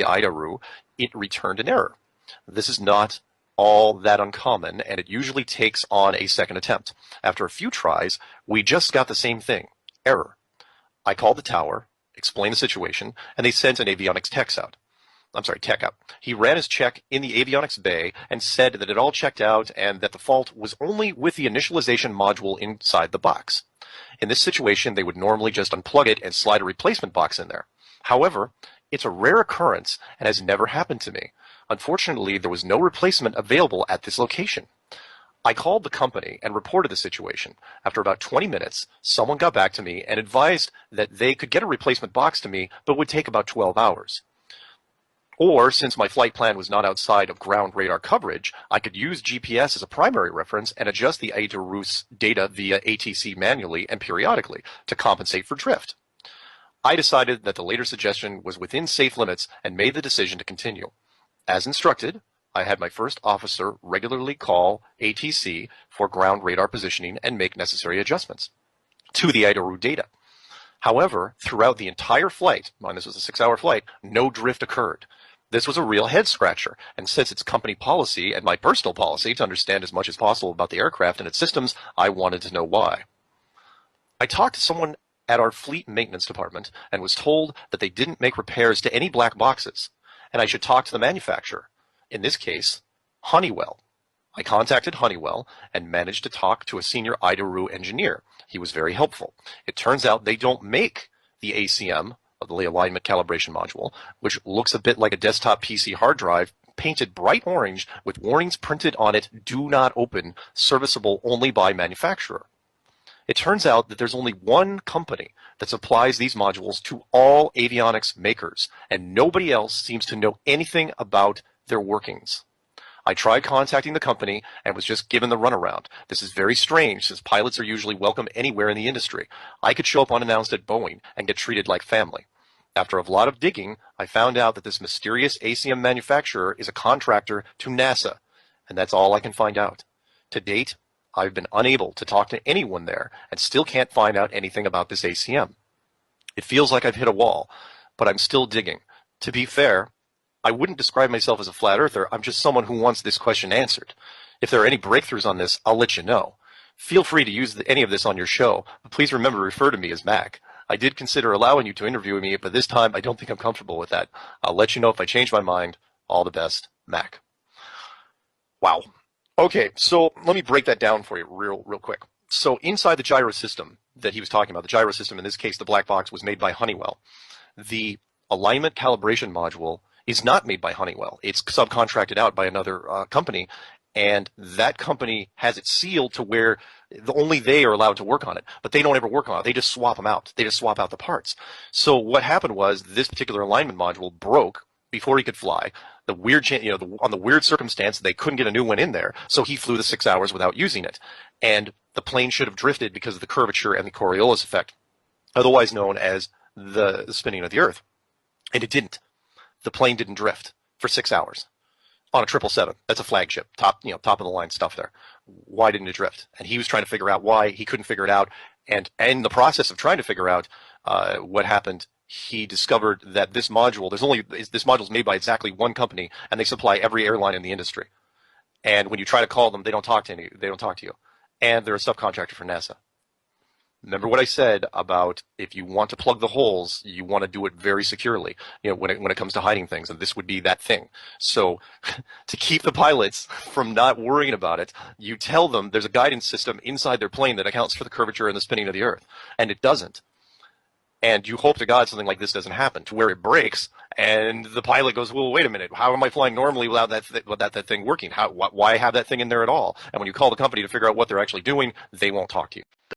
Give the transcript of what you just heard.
IDARU, it returned an error. This is not all that uncommon, and it usually takes on a second attempt. After a few tries, we just got the same thing, error. I called the tower, explained the situation, and they sent an avionics tech out. He ran his check in the avionics bay and said that it all checked out and that the fault was only with the initialization module inside the box. In this situation, they would normally just unplug it and slide a replacement box in there. However, it's a rare occurrence and has never happened to me. Unfortunately, there was no replacement available at this location. I called the company and reported the situation. After about 20 minutes, someone got back to me and advised that they could get a replacement box to me, but would take about 12 hours. Or, since my flight plan was not outside of ground radar coverage, I could use GPS as a primary reference and adjust the IDARU's data via ATC manually and periodically to compensate for drift. I decided that the later suggestion was within safe limits and made the decision to continue. As instructed, I had my first officer regularly call ATC for ground radar positioning and make necessary adjustments to the IDARU data. However, throughout the entire flight, and this was a 6-hour flight, no drift occurred. This was a real head scratcher, and since it's company policy and my personal policy to understand as much as possible about the aircraft and its systems, I wanted to know why. I talked to someone at our fleet maintenance department and was told that they didn't make repairs to any black boxes, and I should talk to the manufacturer, in this case, Honeywell. I contacted Honeywell and managed to talk to a senior IDARU engineer. He was very helpful. It turns out they don't make the ACM, of the alignment calibration module, which looks a bit like a desktop PC hard drive painted bright orange with warnings printed on it, do not open, serviceable only by manufacturer. It turns out that there's only one company that supplies these modules to all avionics makers, and nobody else seems to know anything about their workings. I tried contacting the company and was just given the runaround. This is very strange since pilots are usually welcome anywhere in the industry. I could show up unannounced at Boeing and get treated like family. After a lot of digging, I found out that this mysterious ACM manufacturer is a contractor to NASA, and that's all I can find out. To date, I've been unable to talk to anyone there and still can't find out anything about this ACM. It feels like I've hit a wall, but I'm still digging. To be fair, I wouldn't describe myself as a flat earther. I'm just someone who wants this question answered. If there are any breakthroughs on this, I'll let you know. Feel free to use any of this on your show, but please remember to refer to me as Mac. I did consider allowing you to interview me, but this time I don't think I'm comfortable with that. I'll let you know if I change my mind. All the best, Mac. Wow. Okay, so let me break that down for you real quick. So inside the gyro system that he was talking about, the gyro system, in this case the black box, was made by Honeywell. The alignment calibration module is not made by Honeywell. It's subcontracted out by another company, and that company has it sealed to where only they are allowed to work on it, but they don't ever work on it. They just swap them out. They just swap out the parts. So what happened was this particular alignment module broke before he could fly. The weird, on the weird circumstance, they couldn't get a new one in there, so he flew the 6 hours without using it. And the plane should have drifted because of the curvature and the Coriolis effect, otherwise known as the spinning of the Earth. And it didn't. The plane didn't drift for 6 hours on a 777. That's a flagship, top of the line stuff there. Why didn't it drift? And he was trying to figure out why. He couldn't figure it out. And in the process of trying to figure out what happened, he discovered that this module is made by exactly one company, and they supply every airline in the industry. And when you try to call them, they don't talk to you. And they're a subcontractor for NASA. Remember what I said about if you want to plug the holes, you want to do it very securely, when it comes to hiding things, and this would be that thing. So to keep the pilots from not worrying about it, you tell them there's a guidance system inside their plane that accounts for the curvature and the spinning of the Earth, and it doesn't. And you hope to God something like this doesn't happen, to where it breaks, and the pilot goes, well, wait a minute, how am I flying normally without that thing working? Why have that thing in there at all? And when you call the company to figure out what they're actually doing, they won't talk to you.